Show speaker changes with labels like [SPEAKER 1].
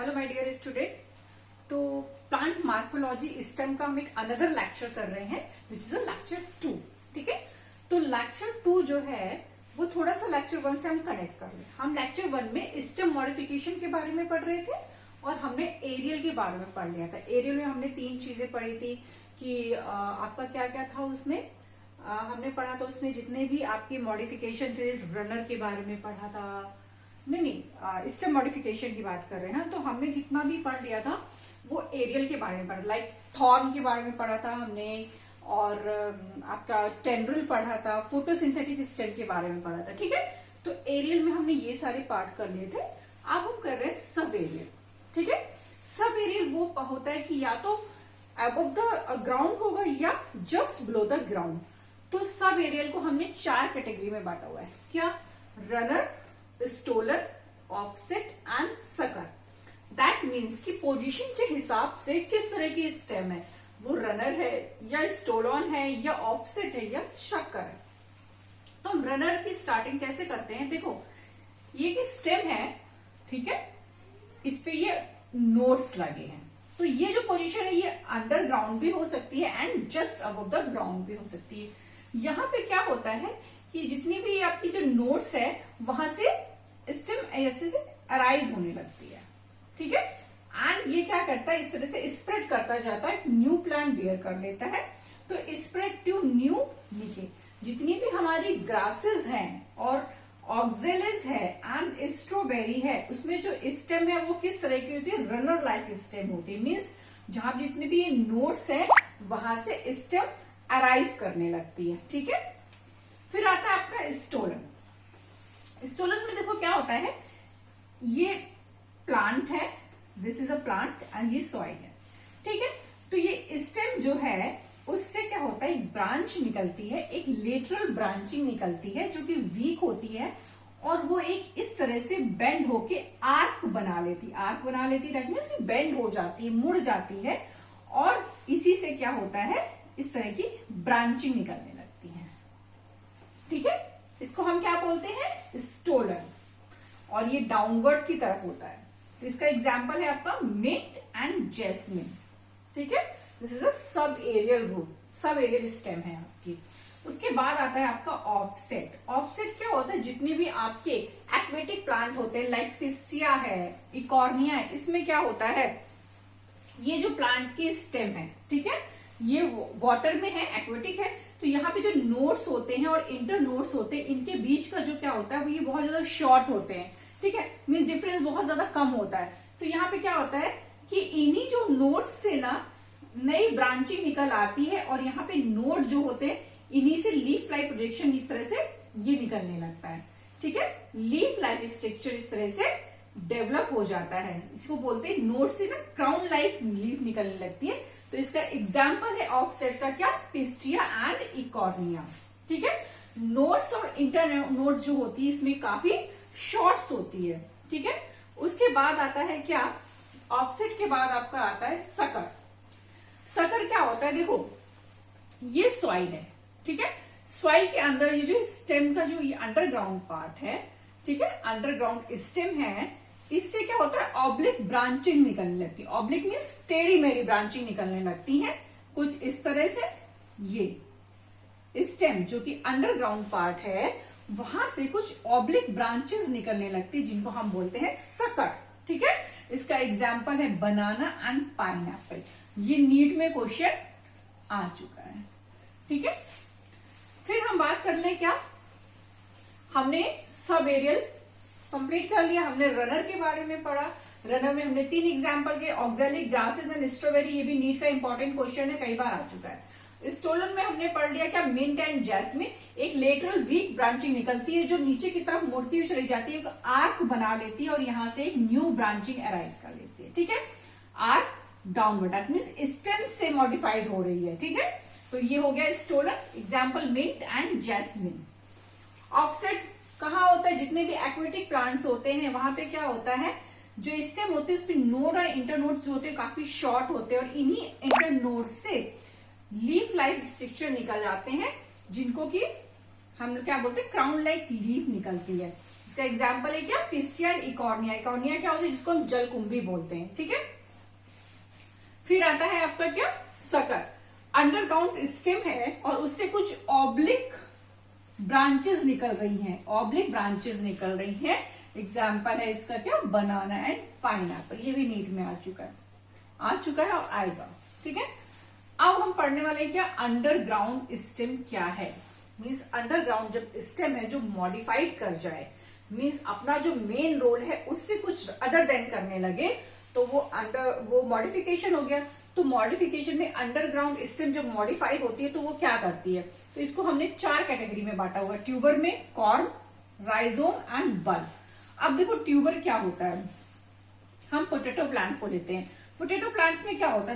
[SPEAKER 1] Hello my dear student. तो plant morphology stem का हम एक अनदर लेक्चर कर रहे हैं विच इज अ लेक्चर 2। ठीक है, तो लेक्चर 2 जो है वो थोड़ा सा लेक्चर 1 से हम कनेक्ट कर ले। हम लेक्चर 1 में स्टेम मॉडिफिकेशन के बारे में पढ़ रहे थे और हमने एरियल के बारे में पढ़ लिया था। एरियल में हमने 3 चीजें पढ़ी थी कि आपका क्या क्या था उसमें। हमने पढ़ा था उसमें जितने भी आपके मॉडिफिकेशन थे, रनर के बारे में पढ़ा था। नहीं, स्टेम मॉडिफिकेशन की बात कर रहे हैं। तो हमने जितना भी पढ़ लिया था वो एरियल के बारे में पढ़ा, लाइक थॉर्न के बारे में पढ़ा था हमने, और आपका टेंड्रिल पढ़ा था, फोटोसिंथेटिक स्टेम के बारे में पढ़ा था। ठीक है, तो एरियल में हमने ये सारे पार्ट कर लिए थे। अब हम कर रहे हैं सब एरियल। ठीक है, सब एरियल वो होता है कि या तो अबव द ग्राउंड होगा या जस्ट बिलो द ग्राउंड। तो सब एरियल को हमने 4 कैटेगरी में बांटा हुआ है। क्या? Runner, stolon, offset and sucker. That means कि पोजीशन के हिसाब से किस तरह की स्टेम है, वो रनर है या स्टोलन है या ऑफसेट है या शक्कर है। तो हम रनर की स्टार्टिंग कैसे करते हैं? देखो, ये की स्टेम है, ठीक है, इस पे ये नोड्स लगे हैं। तो ये जो पोजीशन है ये अंडरग्राउंड भी हो सकती है and just above the ground भी हो सकती है। यहाँ पे क्या होता है कि जितनी भी आपकी जो नोड्स है वहां से स्टेम ऐसे से अराइज होने लगती है। ठीक है, एंड ये क्या करता है, इस तरह से स्प्रेड करता जाता है, न्यू प्लांट बियर कर लेता है। तो स्प्रेड टू न्यू निके, जितनी भी हमारी ग्रासेस हैं और ऑक्जेलिस है एंड स्ट्रॉबेरी है, उसमें जो स्टेम है वो किस तरह की होती है? रनर लाइक स्टेम होती है। मीन्स जहां जितने भी ये नोड्स है वहां से स्टेम अराइज करने लगती है। ठीक है, फिर आता है आपका स्टोलन। स्टोलन में देखो क्या होता है, ये प्लांट है, this is a plant and ये सॉइल है। ठीक है, तो ये स्टेम जो है उससे क्या होता है, एक ब्रांच निकलती है, एक लेटरल ब्रांचिंग निकलती है जो कि वीक होती है और वो एक इस तरह से बेंड होके आर्क बना लेती दैट मीन्स बेंड हो जाती है, मुड़ जाती है, और इसी से क्या होता है, इस तरह की ब्रांचिंग निकलने लगती है। ठीक है, इसको हम क्या बोलते हैं? स्टोलन। और ये डाउनवर्ड की तरफ होता है। तो इसका एग्जाम्पल है आपका मिंट एंड जैस्मिन। ठीक है, this is a subaerial root, subaerial stem है आपकी। उसके बाद आता है आपका ऑफसेट। ऑफसेट क्या होता है, जितने भी आपके एक्वेटिक प्लांट होते हैं, लाइक पिस्टिया है, इकॉर्निया है, इसमें क्या होता है, ये जो प्लांट की स्टेम है, ठीक है, ये वाटर में है, एक्वेटिक है, तो यहाँ पे जो नोड्स होते हैं और इंटर नोड्स होते हैं, इनके बीच का जो क्या होता है वो ये बहुत ज्यादा शॉर्ट होते हैं। ठीक है, मीन डिफरेंस बहुत ज्यादा कम होता है। तो यहाँ पे क्या होता है कि इन्हीं जो नोड्स से ना नई ब्रांचिंग निकल आती है और यहाँ पे नोड जो होते हैं इन्हीं से लीफ लाइफ प्रोजेक्शन इस तरह से ये निकलने लगता है। ठीक है, लीफ लाइफ स्ट्रक्चर इस तरह से डेवलप हो जाता है। इसको बोलते हैं नोड से ना क्राउन लाइक लीफ निकलने लगती है। तो इसका एग्जाम्पल है ऑफसेट का क्या? Pistia and Eichhornia. ठीक है, नोड्स और इंटर नोड्स जो होती है इसमें काफी शॉर्ट्स होती है। ठीक है, उसके बाद आता है क्या, ऑफसेट के बाद आपका आता है सकर। सकर क्या होता है, देखो ये सॉइल है, ठीक है, सॉइल के अंदर ये जो स्टेम का जो ये अंडरग्राउंड पार्ट है, ठीक है, अंडरग्राउंड स्टेम है, इससे क्या होता है, ऑब्लिक ब्रांचिंग निकलने लगती है। ऑब्लिक मीन्स टेढ़ी मेढ़ी ब्रांचिंग निकलने लगती है कुछ इस तरह से। ये स्टेम जो कि अंडरग्राउंड पार्ट है वहां से कुछ ऑब्लिक ब्रांचेस निकलने लगती है जिनको हम बोलते हैं सकर। ठीक है, इसका एग्जाम्पल है बनाना एंड पाइनएप्पल। ये नीट में क्वेश्चन आ चुका है। ठीक है, फिर हम बात कर ले क्या, हमने सब एरियल कंप्लीट कर लिया। हमने रनर के बारे में पढ़ा। रनर में हमने 3 एग्जाम्पल के, ऑक्जेलिक, ग्रासेस एंड स्ट्रॉबेरी, ये भी नीट का इंपॉर्टेंट क्वेश्चन है, कई बार आ चुका है। स्टोलन में हमने पढ़ लिया क्या, मिंट एंड जैस्मिन, एक लेटरल वीक ब्रांचिंग निकलती है जो नीचे की तरफ मुड़ती हुई चली जाती है, एक आर्क बना लेती है और यहां से एक न्यू ब्रांचिंग अराइज कर लेती है। ठीक है, arch downward, that means stem से मॉडिफाइड हो रही है। ठीक है, तो ये हो गया stolon, example mint and jasmine. Offset कहाँ होता है, जितने भी एक्वेटिक प्लांट्स होते हैं वहां पे क्या होता है, जो स्टेम होते हैं उस पर नोड और इंटर नोड जो होते हैं काफी शॉर्ट होते हैं और इन्हीं इंटर नोड से लीफ लाइक स्ट्रक्चर निकल जाते हैं जिनको कि हम क्या बोलते हैं, क्राउन लाइक लीफ निकलती है। इसका एग्जाम्पल है क्या, पिस्टिया एंड इकॉर्निया। इकॉर्निया क्या होती है, जिसको हम जलकुंभी बोलते हैं, ठीक है। फिर आता है आपका क्या, सकर। अंडरग्राउंड स्टेम है और उससे कुछ ऑब्लिक ब्रांचेस निकल रही हैं, ऑब्लिक ब्रांचेस निकल रही हैं। एग्जाम्पल है इसका क्या, बनाना एंड पाइनएप्पल। ये भी नीट में आ चुका है और आएगा, ठीक है। अब हम पढ़ने वाले हैं क्या, अंडरग्राउंड स्टेम क्या है। मीन्स अंडरग्राउंड जब स्टेम है जो मॉडिफाइड कर जाए, मीन्स अपना जो मेन रोल है उससे कुछ अदर देन करने लगे, तो वो मॉडिफिकेशन हो गया। तो मॉडिफिकेशन में अंडरग्राउंड स्टेम जब मॉडिफाई होती है तो वो क्या करती है, तो इसको हमने 4 कैटेगरी में बांटा हुआ है, ट्यूबर में, कॉर्म, राइजोम एंड बल्ब। अब देखो ट्यूबर क्या होता है, हम पोटैटो प्लांट को लेते हैं। पोटैटो प्लांट में क्या होता है,